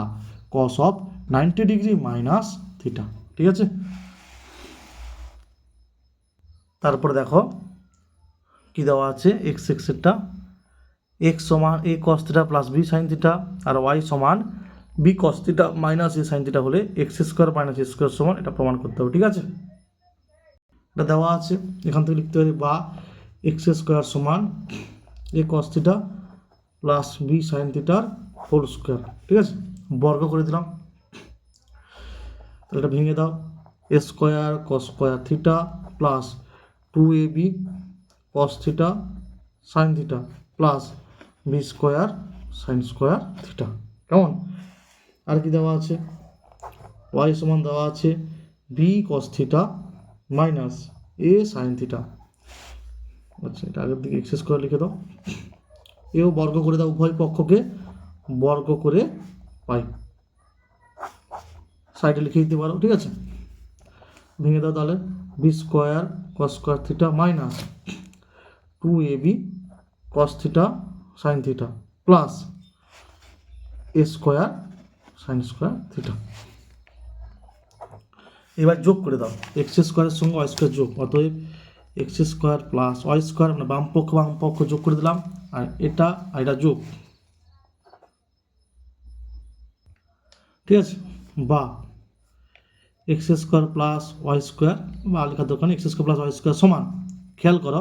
cos of 90 degree minus theta, ঠিক আছে? তারপরে দেখো কি দেওয়া আছে, এক্স এক্সেরটা, এক্স সমান A cos theta plus B sine theta, আর ওয়াই সমান B cos theta minus A sine theta হলে X square minus A square সমান, এটা প্রমাণ করতে হবে, ঠিক আছে? এটা দেওয়া আছে, এখান থেকে লিখতে পারি বা এক্স স্কোয়ার সমান A cos theta plus B sine থিটার হোল স্কোয়ার, ঠিক আছে? বর্গ করে দিলাম, তাহলে এটা ভেঙে দাও, A square cos square theta plus 2ab cos theta sine theta plus B square sine square theta. কেমন? আর কি দেওয়া আছে? ওয়াই সমান দেওয়া আছে B cos theta minus A sine theta. আচ্ছা, এটা আগের দিকে এক্স স্কোয়ার লিখে দাও, এও বর্গ করে দাও, উভয় পক্ষকে বর্গ করে পাই, সাইডে লিখে দিতে পারো, ঠিক আছে? ভেঙে দাও তাহলে, B square cos square theta minus 2ab cos theta sine theta plus A square sine square theta. এবার যোগ করে দাও, এক্স স্কোয়ারের সঙ্গে ওয়াই স্কোয়ার যোগ, অতএব X square plus Y square মানে বাম পক্ষ যোগ করে দিলাম, আর এটা যোগ, ঠিক আছে? বা X square plus Y square, বা লেখার দোকানে X square plus Y square সমান, খেয়াল করো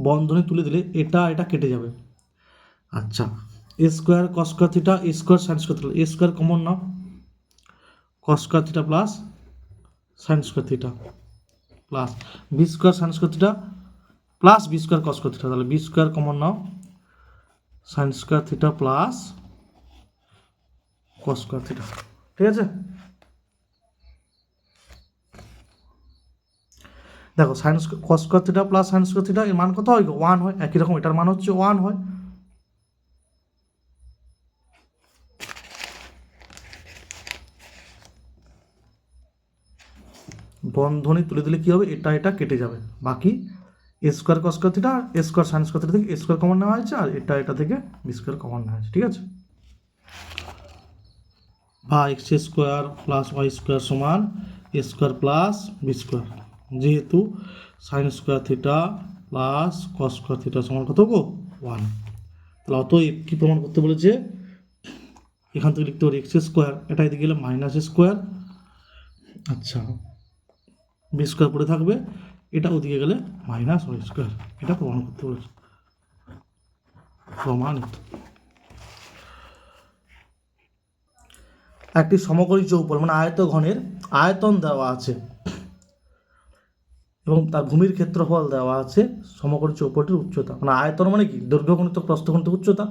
বন্ধনী তুলে দিলে এটা কেটে যাবে। আচ্ছা, A square cos square theta A square sine square theta, A square common নাও, cos square theta plus sine square theta plus B square sine square theta plus B square cos square theta, তাহলে বি স্কোয়ার কমন নাও, sine square theta plus cos square theta, ঠিক আছে? দেখো sine cos square theta plus sine square theta এর মান কত হয়? 1 হয়। একই রকম এটার মান হচ্ছে 1 হয়। বন্ধনী তুলে দিলে কি হবে? এটা কেটে যাবে, বাকি এ স্কোয়ার কস স্কোয়ার থিটা আর এ স্কোয়ার সাইন স্কোয়ার থিটা থেকে এ স্কোয়ার কমন নেওয়া হয়েছে, আর এটা থেকে বি স্কোয়ার কমন নেওয়া হয়েছে, ঠিক আছে? বা X square plus Y square সমান A square plus B square, যেহেতু sine square theta plus cos square theta সমান কত গো? 1। তাহলে অতএব কি প্রমাণ করতে বলেছে? এখান থেকে লিখতে পারি এক্স স্কোয়ার, এটা এদিকে গেলে মাইনাস স্কোয়ার, আচ্ছা বি স্কোয়ার পড়ে থাকবে, এটা ওদিকে গেলে মাইনাস ওয়াই স্কোয়ার, এটা প্রমাণ করতে বলেছে, প্রমাণিত। একটি সমকোণী চৌপল মানে আয়তঘনের আয়তন দেওয়া আছে এবং তার ভূমির ক্ষেত্রফল দেওয়া আছে, সমকোণী চৌপলটির উচ্চতা, মানে আয়তন মানে কি? দৈর্ঘ্য গুণিত প্রস্থ গুণিত উচ্চতা।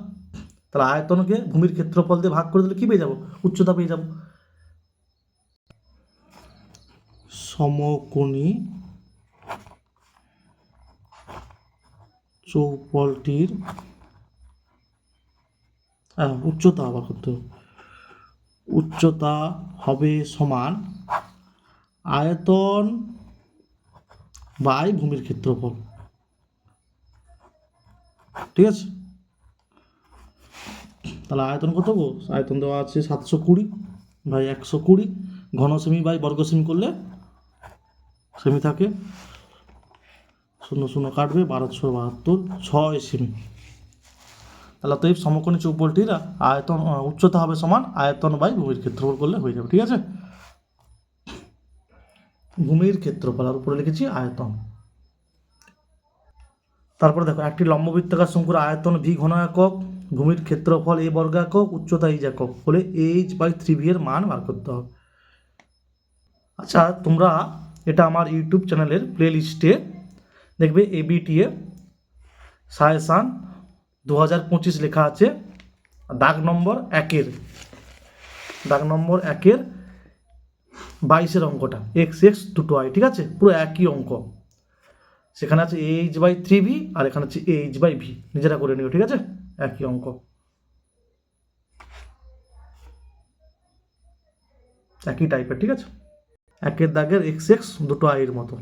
তাহলে আয়তনকে ভূমির ক্ষেত্রফল দিয়ে ভাগ করে দিলে কি পেয়ে যাবো? উচ্চতা পেয়ে যাবো। সমকোণী চৌপলটির উচ্চতা আবার করতে হবে, উচ্চতা হবে সমান আয়তন বাই ভূমির ক্ষেত্রফল, ঠিক আছে? তাহলে আয়তন কত গো? আয়তন দেওয়া আছে 720 বাই 120, ঘন সেমি বাই বর্গ সেমি করলে সেমি থাকে, 0 0 কাটবে, 1272 6 সেমি। তাহলে তো এই সমকোণী চৌপলটির আয়তন উচ্চতা হবে সমান আয়তন বাই ভূমির ক্ষেত্রফল করলে হয়ে যাবে। ঠিক আছে, ভূমির ক্ষেত্রফল আর উপরে লিখেছি আয়তন। তারপরে দেখো, একটি লম্ববৃত্তাকার শঙ্কুর আয়তন ভি ঘন একক, ভূমির ক্ষেত্রফল এ বর্গ একক, উচ্চতা এইচ একক হলে h/3v এর মান বার করতে হবে। আচ্ছা, তোমরা এটা আমার ইউটিউব চ্যানেলের প্লে লিস্টে দেখবে ABTA সাজেশান 2025 লেখা আছে, দাগ নম্বর 1-এর 22-এর অঙ্কটা x দুটো হয়। ঠিক আছে, পুরো একই অঙ্ক, সেখানে আছে h/3v আর এখানে আছে h/v, নিজেরা করে নিও। ঠিক আছে, একই অঙ্ক, একই টাইপের। ঠিক আছে, একের দাগের x দুটো আইয়ের মতো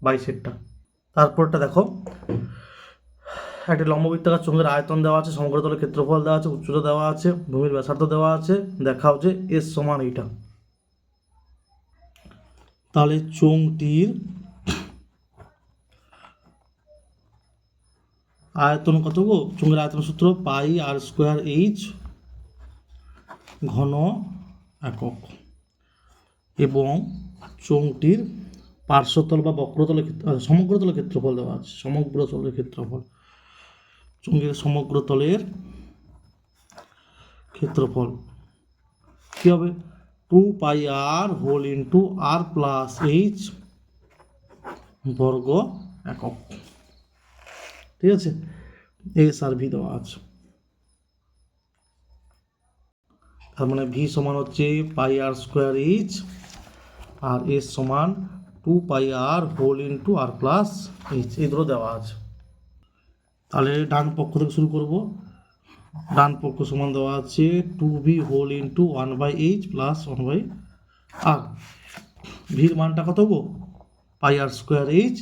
22-এরটা। তারপরটা দেখো, একটি লম্ববৃত্তাকার চোঙের আয়তন দেওয়া আছে, সমগ্র তলের ক্ষেত্রফল দেওয়া আছে, উচ্চতা দেওয়া আছে, ভূমির ব্যাসার্ধ দেওয়া আছে, দেখাও যে S সমান এইটা। তাহলে চোঙটির আয়তন কত গো? চোঙের আয়তন সূত্র πr²h ঘন একক, এবং চোঙটির পার্শ্বতল বা বক্রতলের সমগ্র তলের ক্ষেত্রফল দেওয়া আছে, সমগ্র তলের ক্ষেত্রফল, চোঙের সমগ্র তলের ক্ষেত্রফল কী হবে? 2πr whole into r plus h বর্গ একক। ঠিক আছে, এস আর ভি দেওয়া আছে, তার মানে ভি সমান হচ্ছে πr²h আর এস সমান 2πr whole into r plus h, এই দুটো দেওয়া আছে। তাহলে ডান পক্ষ থেকে শুরু করব। ডান পক্ষ সমান দেওয়া আছে 2b whole into 1/h plus 1/r। ভির মানটা কত গো? πr²h,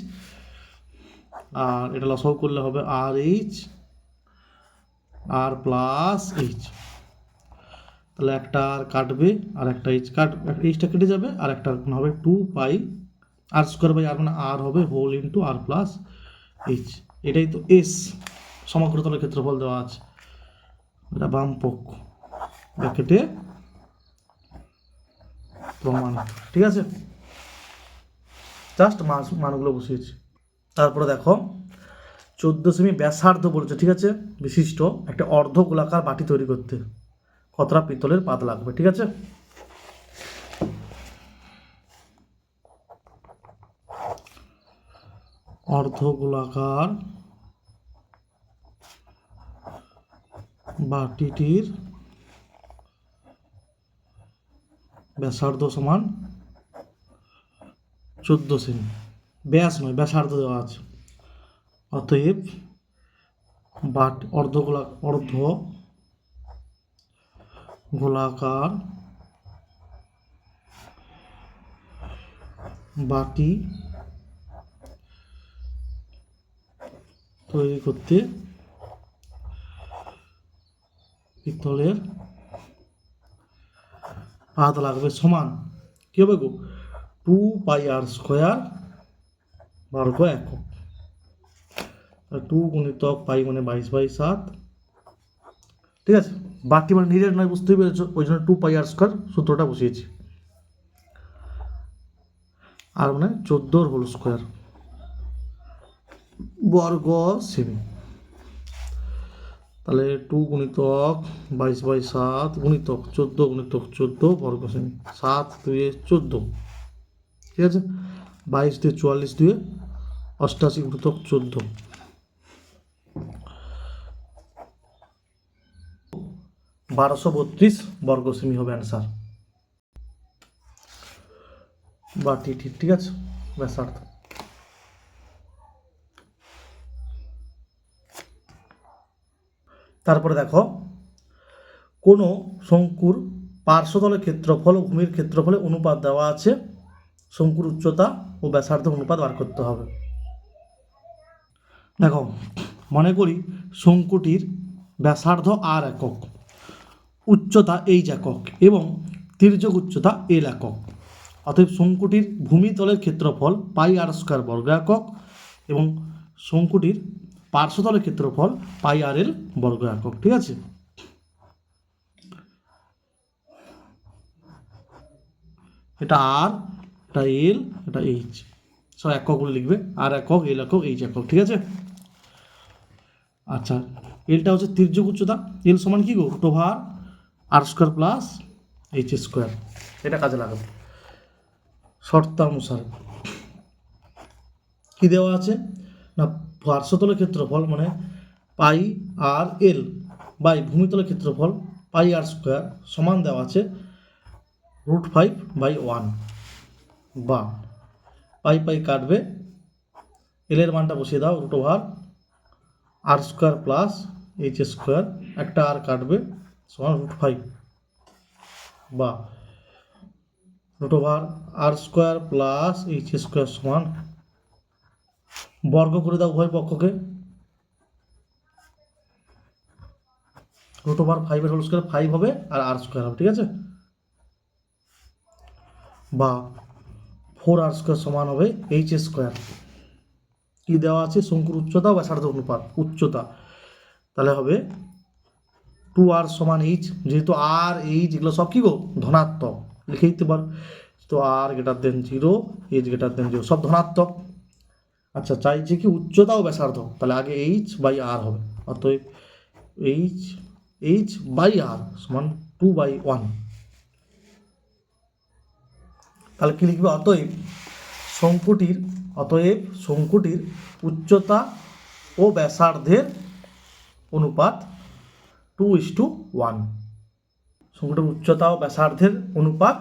আর এটা লসাগু করলে হবে RH আর প্লাস h। তাহলে একটা আর কাটবে আর একটা এইচটা কেটে যাবে, আর একটা হবে 2πr²/r, মানে আর হবে whole into r plus h। এটাই তো এস, সমগ্র তলের ক্ষেত্রফল দেওয়া আছে। এটা বাম পক্ষ, ব্র্যাকেটে প্রমাণিত। ঠিক আছে, জাস্ট মানগুলো বসিয়েছি। তারপরে দেখো, 14 সেমি ব্যাসার্ধ বলেছে, ঠিক আছে, বিশিষ্ট একটা অর্ধ গোলাকার বাটি তৈরি করতে কতটা পিতলের পাত লাগবে? ঠিক আছে, অর্ধ গোলাকার বাটিটির ব্যাসার্ধ সমান 14 সেমি, ব্যাস নয় ব্যাসার্ধ দেওয়া আছে। অতএব অর্ধ গোলাকার বাটি তৈরি করতে পিতলের পাত লাগবে সমান কি হবে গো? 2πr² বর্গ একক, 2 গুণিতক পাই মানে 22/7। ঠিক আছে, বাকি মানে নিজের নয়, বুঝতেই পেরেছো, ওই জন্য 2πr² সূত্রটা বসিয়েছি, আর মানে 14 হোল স্কোয়ার বর্গ সেমি। তাহলে 2 গুণিতক 22/7 গুণিতক 14 গুণিতক 14 বর্গ সেমি, 7 2 14। ঠিক আছে, 22 2 44 2 88 গুণিতক 14, 1232 বর্গ সেমি হবে অ্যান্সার বাটিটি। ঠিক আছে, ব্যাসার্ধ। তারপরে দেখো, কোনো শঙ্কুর পার্শ্বতলের ক্ষেত্রফল ও ভূমির ক্ষেত্রফলে অনুপাত দেওয়া আছে, শঙ্কুর উচ্চতা ও ব্যাসার্ধ অনুপাত বার করতে হবে। দেখো, মনে করি শঙ্কুটির ব্যাসার্ধ r একক, উচ্চতা এইচ একক এবং তির্যক উচ্চতা এল একক। অতএব শঙ্কুটির ভূমিতলের ক্ষেত্রফল পাই আর স্কোয়ার বর্গ একক এবং শঙ্কুটির পার্শ্বতলের ক্ষেত্রফল পাই আর এল বর্গ একক। ঠিক আছে, এটা আর, এটা এল, এটা এইচ, সব এককগুলো লিখবে, আর একক, এল একক, এইচ একক। ঠিক আছে, আচ্ছা এলটা হচ্ছে তির্যক উচ্চতা, এল সমান কি গো, রুট ওভার আর স্কোয়ার প্লাস এইচ স্কোয়ার। এটা কাজে লাগাবে শর্তানুসারে। কি দেওয়া আছে না, পার্শ্বতলের ক্ষেত্রফল মানে পাই আর এল বাই ভূমিতলের ক্ষেত্রফল পাই আর স্কোয়ার সমান দেওয়া আছে √5/1, বা পাই পাই কাটবে, এলের মানটা বসিয়ে দাও, √ আর স্কোয়ার প্লাস এইচ স্কোয়ার, একটা আর কাটবে সমান √5, বা √ আর স্কোয়ার প্লাস এইচ স্কোয়ার সমান বর্গ করে দাও উভয় পক্ষকে, √5 হোল স্কোয়ার 5 হবে আর আর স্কোয়ার হবে। ঠিক আছে, বা 4r স্কোয়ার সমান হবে এইচ স্কোয়ার। কি দেওয়া আছে, শঙ্কুর উচ্চতা বা ব্যাসার্ধ অনুপাত, উচ্চতা, তাহলে হবে 2r সমান এইচ, যেহেতু আর এইচ এগুলো সব কি গো ধনাত্মক, লিখে দিতে পারো, তো আর >0, এইচ >0, সব ধনাত্মক। আচ্ছা চাইছে কি উচ্চতা ও ব্যাসার্ধ, তাহলে আগে h/r হবে, অতএব h/r সমান 2/1। তাহলে কি লিখবে, অতএব শঙ্কুটির উচ্চতা ও ব্যাসার্ধের অনুপাত 2:1। শঙ্কুটির উচ্চতা ও ব্যাসার্ধের অনুপাত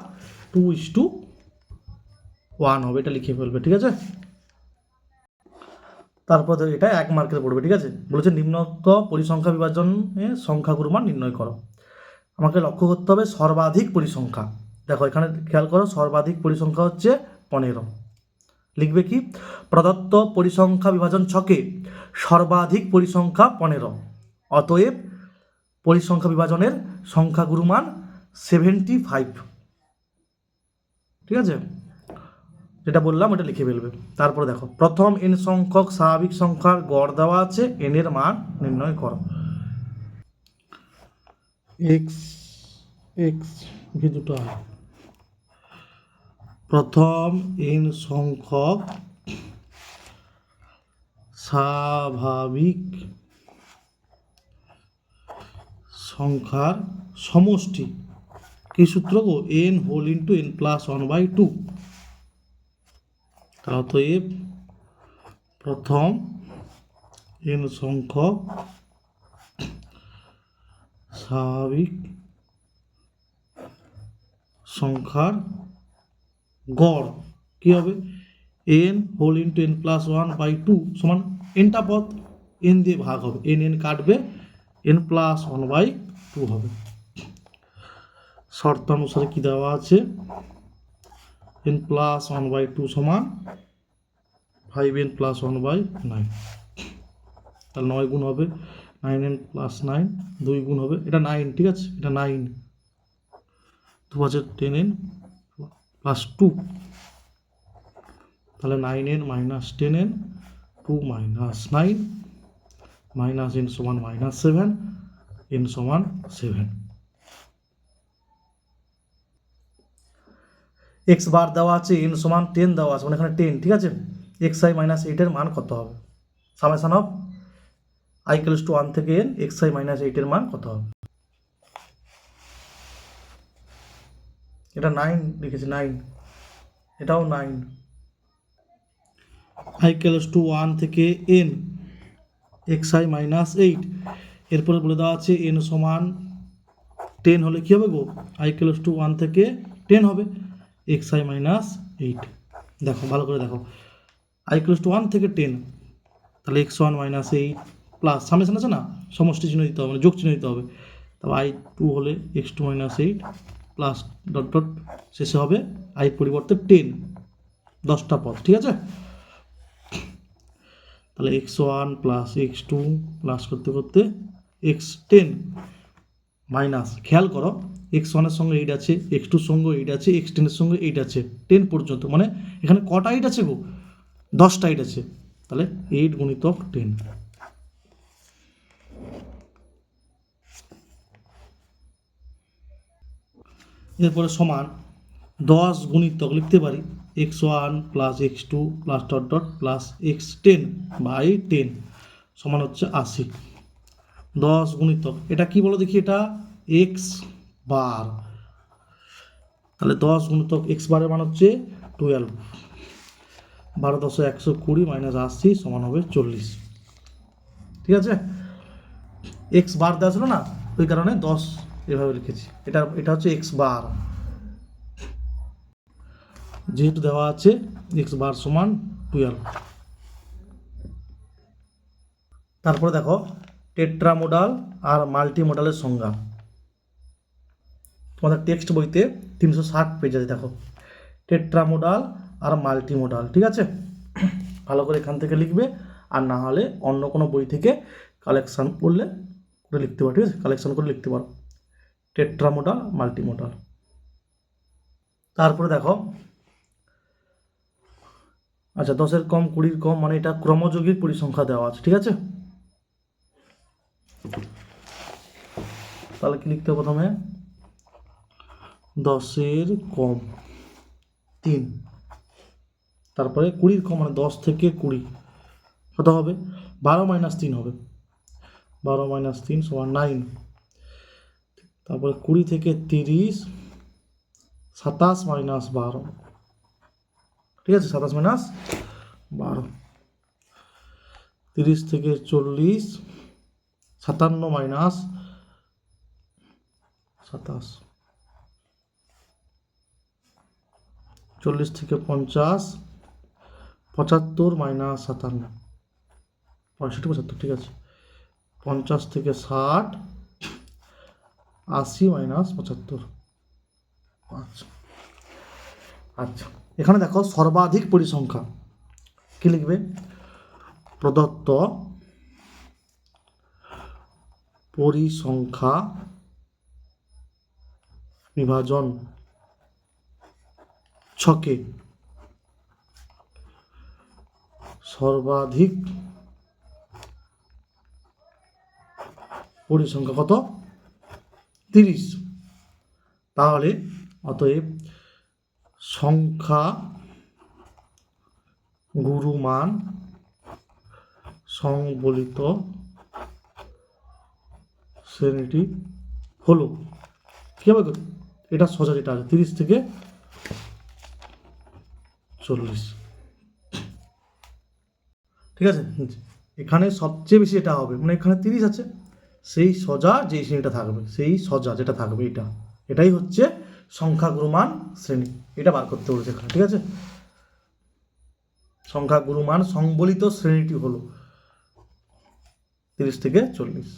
2:1 হবে, এটা লিখে ফেলবে। ঠিক আছে, তারপর এটা 1 মার্কের পড়বে। ঠিক আছে, বলেছে নিম্নোক্ত পরিসংখ্যা বিভাজনে সংখ্যাগুলোর মান নির্ণয় করো। আমাকে লক্ষ্য করতে হবে সর্বাধিক পরিসংখ্যা। দেখো এখানে খেয়াল করো, সর্বাধিক পরিসংখ্যা হচ্ছে 15। লিখবে কি, প্রদত্ত পরিসংখ্যা বিভাজন ছকে সর্বাধিক পরিসংখ্যা 15, অতএব পরিসংখ্যা বিভাজনের সংখ্যাগুরু মান 75। ঠিক আছে, যেটা বললাম ওটা লিখে ফেলবে। তারপরে দেখো, প্রথম n সংখ্যক স্বাভাবিক সংখ্যার গড় দেওয়া আছে, n এর মান নির্ণয় করো। প্রথম n সংখ্যক স্বাভাবিক সংখ্যার সমষ্টি, কি সূত্র গো, n হোল ইন্টু n+1/2। অতএব প্রথম n সংখ্যক স্বাভাবিক সংখ্যার গড় কি হবে, n হোল ইন্টু n+1/2 সমান nটা পদ, n দিয়ে ভাগ হবে, n কাটবে, n+1/2 হবে। শর্তানুসারে কি দেওয়া আছে, n+1/2 সমান 5n+1/9, তাহলে 9 গুণ হবে, 9n+9, 2 গুণ হবে, এটা 9। ঠিক আছে, এটা 9, 2 আছে 10n+2, তাহলে 9n - 10n, 2 - 9, n সমান -7, n সমান 7। x বার দেওয়া আছে, n সমান 10 দেওয়া আছে, মানে এখানে 10। ঠিক আছে, xi - 8 এর মান কত হবে, সামেশন অফ i = 1 থেকে n, xi - 8 এর মান কত হবে, এটা 9 লিখেছি, 9, এটাও 9, i = 1 থেকে n, xi - 8, এরপরে বলে দেওয়া আছে n সমান 10 হলে কি হবে গো, i = 1 থেকে 10 হবে, xi - 8। দেখো ভালো করে দেখো, i = 1 থেকে 10, তাহলে x1 - 8 প্লাস সামেশন আছে না, সমষ্টি চিহ্ন দিতে হবে, মানে যোগ চিহ্ন দিতে হবে, তারপর i2 হলে x2 - 8 প্লাস ডট ডট, শেষে হবে i পরিবর্তে 10, 10টা পদ। ঠিক আছে, তাহলে x1 প্লাস x2 প্লাস করতে করতে x10, মাইনাস, খেয়াল করো এক্স ওয়ানের সঙ্গে 8 আছে, এক্স টুর সঙ্গে 8 আছে, এক্স টেনের সঙ্গে 8 আছে, 10 পর্যন্ত, মানে এখানে কটা 8 আছে গো? 10টা 8 আছে, তাহলে 8 গুণিতক 10। এরপরে সমান 10 গুণিতক লিখতে পারি x1 plus x2 plus dot dot plus x10 by 10 সমান হচ্ছে 80। 10 গুণিতক এটা কি বলো দেখি, এটা এক্স বার, তাহলে 10 গুণিতক এক্স বারের মান হচ্ছে 12, 12 10 120 মাইনাস 80 সমান হবে 40। ঠিক আছে, এক্স বার দেওয়া ছিল না, ওই কারণে 10 এভাবে লিখেছি। এটা হচ্ছে এক্স বার, যেহেতু দেওয়া আছে এক্স বার সমান 12। তারপরে দেখো টেট্রামোডাল আর মাল্টিমোডালের সংজ্ঞা, তোমাদের টেক্সট বইতে 360 পেজ আছে, দেখো টেট্রামোডাল আর মাল্টিমোডাল। ঠিক আছে, ভালো করে এখান থেকে লিখবে, আর না হলে অন্য কোনো বই থেকে কালেকশান করলে করে লিখতে পারো। ঠিক আছে, কালেকশান করে লিখতে পারো টেট্রামোডাল মাল্টিমোডাল। তারপরে দেখো, আচ্ছা 10-এর কম 20-র কম, মানে এটা ক্রমযৌগিক পরিসংখ্যা দেওয়া আছে। ঠিক আছে, তাহলে কি লিখতে হবে প্রথমে, 10-এর কম 3, তারপরে 20-র কম মানে 10 থেকে 20 কত হবে, 12 মাইনাস 3 হবে, 12 মাইনাস 3 সমান 9, তারপরে 20 থেকে 30 27 মাইনাস 12। ঠিক আছে, 27 মাইনাস 12, 30 থেকে 40 57 মাইনাস 27, 40 থেকে 50 75 মাইনাস 57, 65 75। ঠিক আছে, 50 থেকে 60 80 মাইনাস 75। আচ্ছা আচ্ছা, এখানে দেখো সর্বাধিক পরিসংখ্যা কি লিখবে, প্রদত্ত পরিসংখ্যা বিভাজন ছকে সর্বাধিক পরিসংখ্যা কত, 30। তাহলে অতএব সংখ্যা গুরুমান সংবলিত শ্রেণীটি হলো, কি হবে এটা সোজা, যেটা আছে 30 থেকে 40। ঠিক আছে, এখানে সবচেয়ে বেশি এটা হবে, মানে এখানে 30 আছে, সেই সোজা যে শ্রেণীটা থাকবে, সেই সোজা যেটা থাকবে এটাই হচ্ছে সংখ্যা গুরুমান শ্রেণী, এটা বার করতে বলেছে এখানে। ঠিক আছে, সংখ্যা গুরুমান সংবলিত শ্রেণীটি হলো 30 থেকে 40।